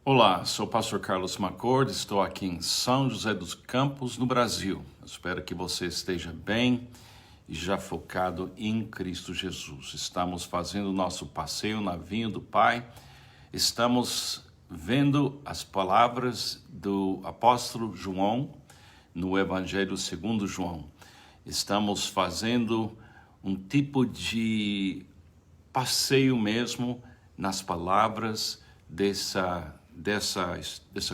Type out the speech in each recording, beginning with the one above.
Olá, sou o pastor Carlos Macord, estou aqui em São José dos Campos, no Brasil. Espero que você esteja bem e já focado em Cristo Jesus. Estamos fazendo o nosso passeio na vinha do Pai, estamos vendo as palavras do apóstolo João no Evangelho segundo João. Estamos fazendo um tipo de passeio mesmo nas palavras dessa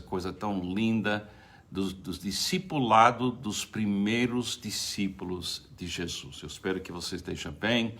coisa tão linda dos discipulados dos primeiros discípulos de Jesus. Eu espero que você esteja bem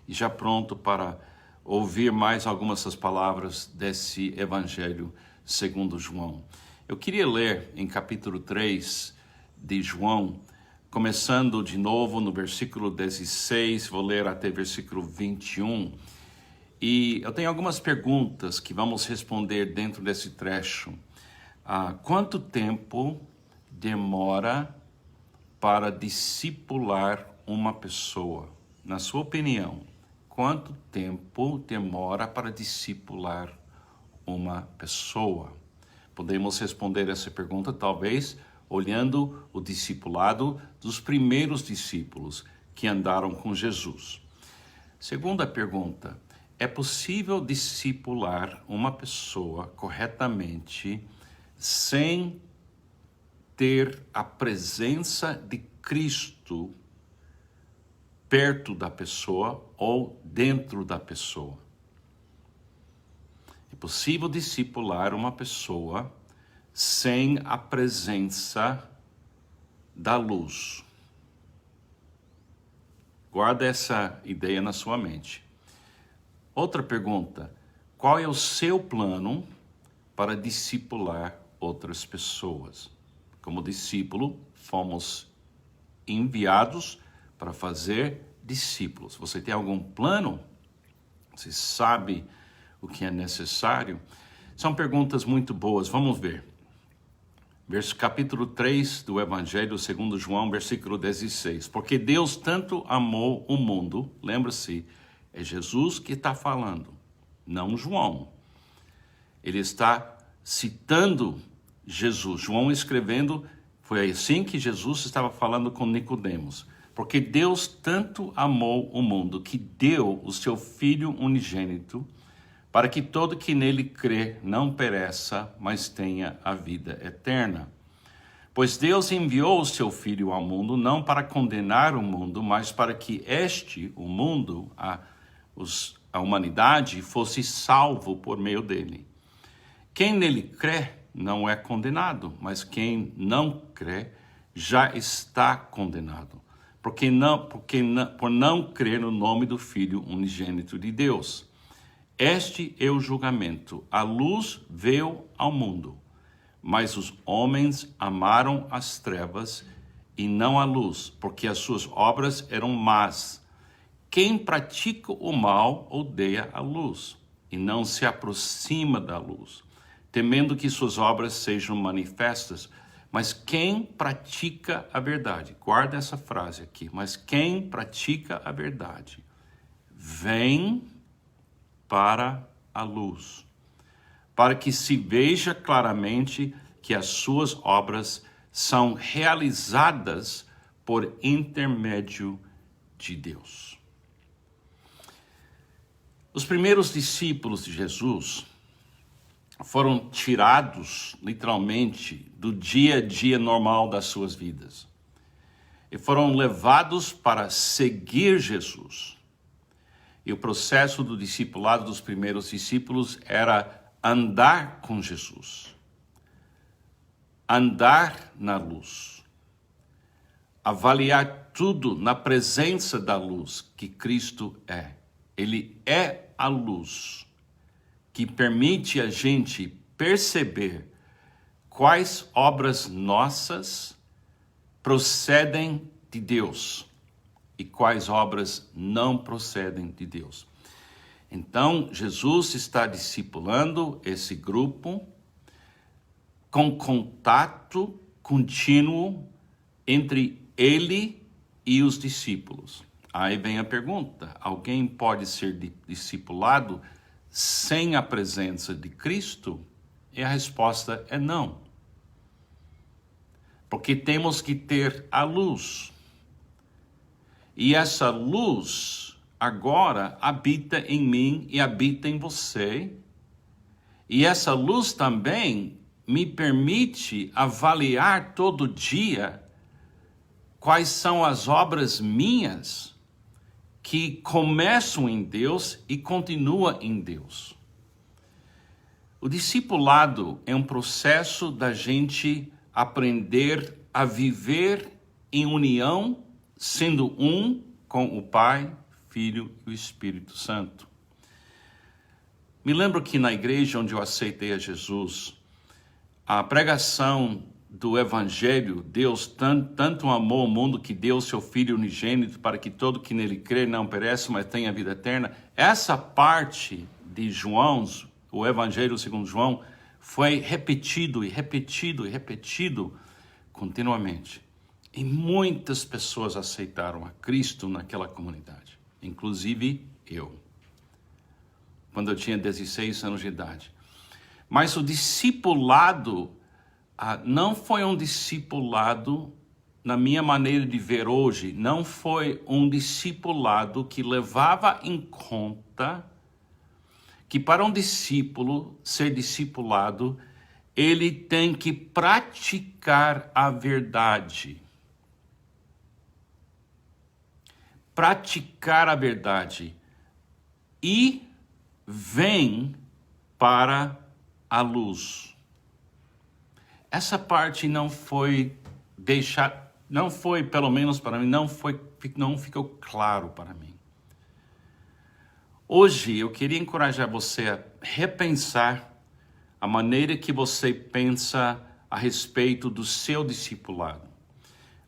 e já pronto para ouvir mais algumas dessas palavras desse Evangelho segundo João. Eu queria ler em capítulo 3 de João, começando de novo no versículo 16, vou ler até versículo 21. E eu tenho algumas perguntas que vamos responder dentro desse trecho. Quanto tempo demora para discipular uma pessoa? Na sua opinião, quanto tempo demora para discipular uma pessoa? Podemos responder essa pergunta, talvez, olhando o discipulado dos primeiros discípulos que andaram com Jesus. Segunda pergunta: é possível discipular uma pessoa corretamente sem ter a presença de Cristo perto da pessoa ou dentro da pessoa? É possível discipular uma pessoa sem a presença da luz. Guarda essa ideia na sua mente. Outra pergunta: qual é o seu plano para discipular outras pessoas? Como discípulo, fomos enviados para fazer discípulos. Você tem algum plano? Você sabe o que é necessário? São perguntas muito boas, vamos ver. Capítulo 3 do Evangelho segundo João, versículo 16. Porque Deus tanto amou o mundo, lembra-se, é Jesus que está falando, não João. Ele está citando Jesus. João escrevendo, foi assim que Jesus estava falando com Nicodemos. Porque Deus tanto amou o mundo que deu o seu Filho unigênito, para que todo que nele crê não pereça, mas tenha a vida eterna. Pois Deus enviou o seu Filho ao mundo, não para condenar o mundo, mas para que o mundo, a humanidade, fosse salvo por meio dele. Quem nele crê não é condenado, mas quem não crê já está condenado, por não crer no nome do Filho unigênito de Deus. Este é o julgamento. A luz veio ao mundo, mas os homens amaram as trevas e não a luz, porque as suas obras eram más. Quem pratica o mal odeia a luz e não se aproxima da luz, temendo que suas obras sejam manifestas. Mas quem pratica a verdade, guarda essa frase aqui, mas quem pratica a verdade vem para a luz, para que se veja claramente que as suas obras são realizadas por intermédio de Deus. Os primeiros discípulos de Jesus foram tirados, literalmente, do dia a dia normal das suas vidas e foram levados para seguir Jesus. E o processo do discipulado dos primeiros discípulos era andar com Jesus, andar na luz, avaliar tudo na presença da luz que Cristo é. Ele é a luz que permite a gente perceber quais obras nossas procedem de Deus e quais obras não procedem de Deus. Então, Jesus está discipulando esse grupo com contato contínuo entre ele e os discípulos. Aí vem a pergunta: alguém pode ser discipulado sem a presença de Cristo? E a resposta é não. Porque temos que ter a luz. E essa luz agora habita em mim e habita em você. E essa luz também me permite avaliar todo dia quais são as obras minhas que começam em Deus e continuam em Deus. O discipulado é um processo da gente aprender a viver em união, sendo um com o Pai, Filho e o Espírito Santo. Me lembro que na igreja onde eu aceitei a Jesus, a pregação do Evangelho, Deus tanto amou o mundo que deu o seu Filho unigênito para que todo que nele crê não pereça, mas tenha vida eterna. Essa parte de João, o Evangelho segundo João, foi repetido e repetido e repetido continuamente. E muitas pessoas aceitaram a Cristo naquela comunidade, inclusive eu, quando eu tinha 16 anos de idade. Mas o discipulado não foi um discipulado, na minha maneira de ver hoje, não foi um discipulado que levava em conta que para um discípulo ser discipulado, ele tem que praticar a verdade. Praticar a verdade. E vem para a luz. Essa parte não foi deixada, não foi, pelo menos para mim, não ficou claro para mim. Hoje eu queria encorajar você a repensar a maneira que você pensa a respeito do seu discipulado.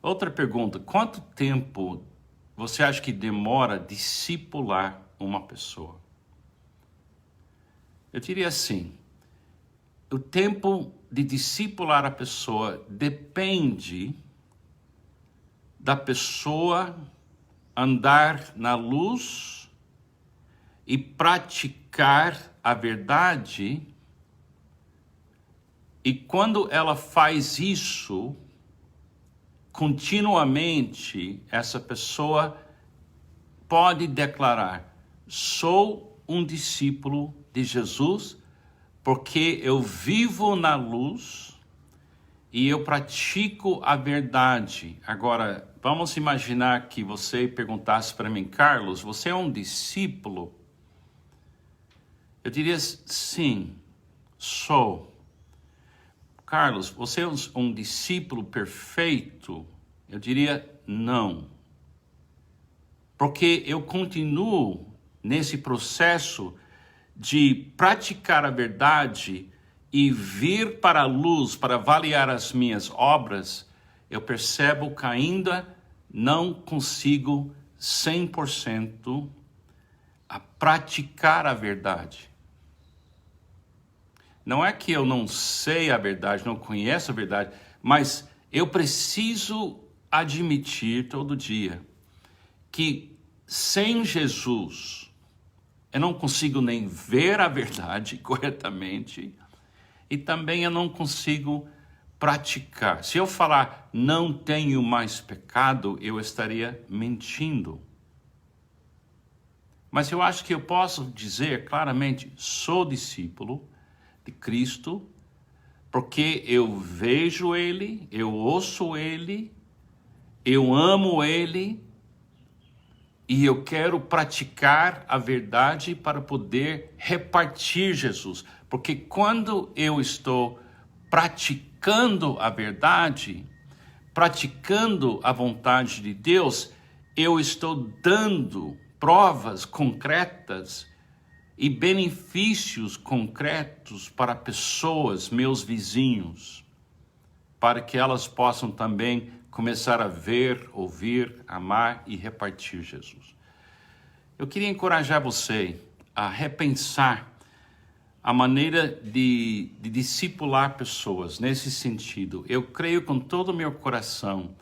Outra pergunta, quanto tempo você acha que demora discipular uma pessoa? Eu diria assim, o tempo de discipular a pessoa depende da pessoa andar na luz e praticar a verdade. E quando ela faz isso, continuamente, essa pessoa pode declarar: sou um discípulo de Jesus, porque eu vivo na luz e eu pratico a verdade. Agora, vamos imaginar que você perguntasse para mim: Carlos, você é um discípulo? Eu diria sim, sou. Carlos, você é um discípulo perfeito? Eu diria não. Porque eu continuo nesse processo de praticar a verdade e vir para a luz para avaliar as minhas obras. Eu percebo que ainda não consigo 100% a praticar a verdade. Não é que eu não sei a verdade, não conheço a verdade, mas eu preciso admitir todo dia que sem Jesus eu não consigo nem ver a verdade corretamente e também eu não consigo praticar. Se eu falar não tenho mais pecado, eu estaria mentindo. Mas eu acho que eu posso dizer claramente, sou discípulo de Cristo, porque eu vejo Ele, eu ouço Ele, eu amo Ele e eu quero praticar a verdade para poder repartir Jesus. Porque quando eu estou praticando a verdade, praticando a vontade de Deus, eu estou dando provas concretas e benefícios concretos para pessoas, meus vizinhos, para que elas possam também começar a ver, ouvir, amar e repartir Jesus. Eu queria encorajar você a repensar a maneira de discipular pessoas nesse sentido. Eu creio com todo o meu coração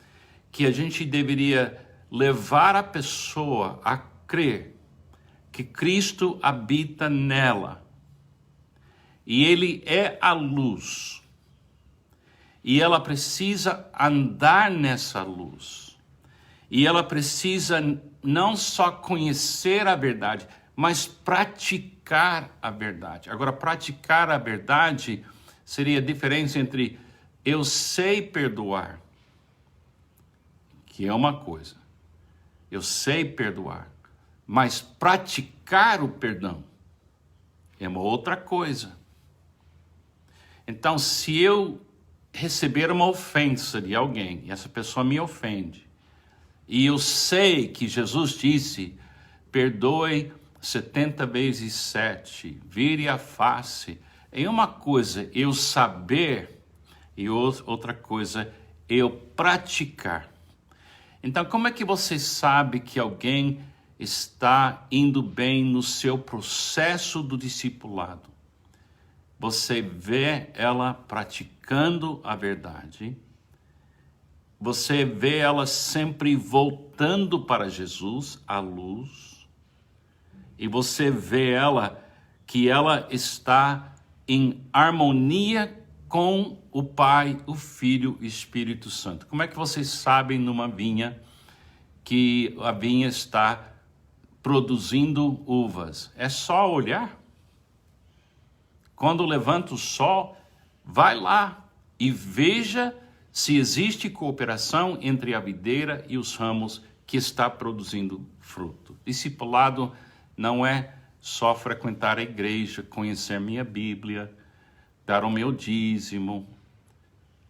que a gente deveria levar a pessoa a crer que Cristo habita nela e ele é a luz. E ela precisa andar nessa luz. E ela precisa não só conhecer a verdade, mas praticar a verdade. Agora, praticar a verdade seria a diferença entre eu sei perdoar, que é uma coisa. Eu sei perdoar, mas praticar o perdão é uma outra coisa. Então, se eu receber uma ofensa de alguém, e essa pessoa me ofende, e eu sei que Jesus disse, perdoe 70 vezes 7, vire a face, é uma coisa eu saber, e outra coisa eu praticar. Então, como é que você sabe que alguém está indo bem no seu processo do discipulado? Você vê ela praticando a verdade, você vê ela sempre voltando para Jesus, a luz, e você vê ela que ela está em harmonia com o Pai, o Filho e o Espírito Santo. Como é que vocês sabem numa vinha que a vinha está produzindo uvas? É só olhar. Quando levanta o sol, vai lá e veja se existe cooperação entre a videira e os ramos que está produzindo fruto. Discipulado não é só frequentar a igreja, conhecer minha Bíblia, dar o meu dízimo.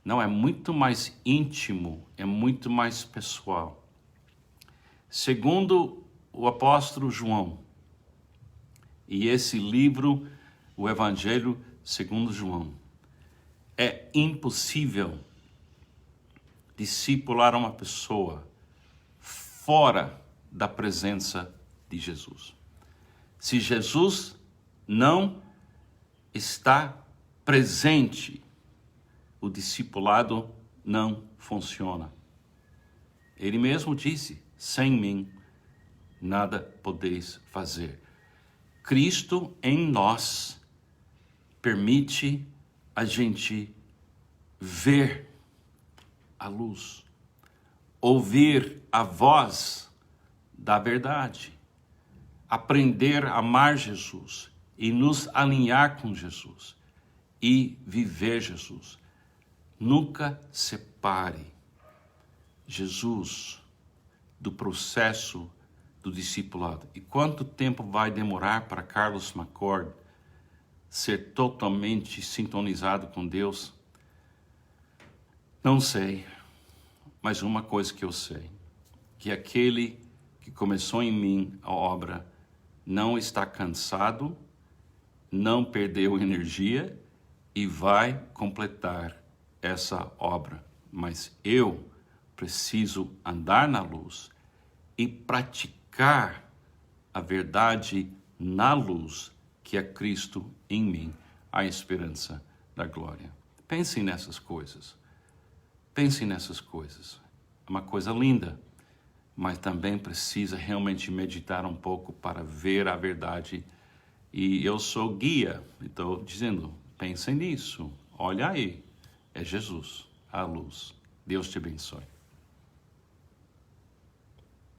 Não, é muito mais íntimo, é muito mais pessoal. Segundo o apóstolo João, e esse livro, o Evangelho segundo João, é impossível discipular uma pessoa fora da presença de Jesus. Se Jesus não está presente, o discipulado não funciona. Ele mesmo disse, sem mim nada podeis fazer. Cristo em nós permite a gente ver a luz, ouvir a voz da verdade, aprender a amar Jesus e nos alinhar com Jesus e viver Jesus. Nunca separe Jesus do processo do discipulado. E quanto tempo vai demorar para Carlos McCord ser totalmente sintonizado com Deus? Não sei, mas uma coisa que eu sei, que aquele que começou em mim a obra não está cansado, não perdeu energia e vai completar essa obra. Mas eu preciso andar na luz e praticar a verdade na luz, que é Cristo em mim, a esperança da glória. Pensem nessas coisas. Pensem nessas coisas. É uma coisa linda, mas também precisa realmente meditar um pouco para ver a verdade. E eu sou guia, estou dizendo, pensem nisso. Olha aí, é Jesus, a luz. Deus te abençoe.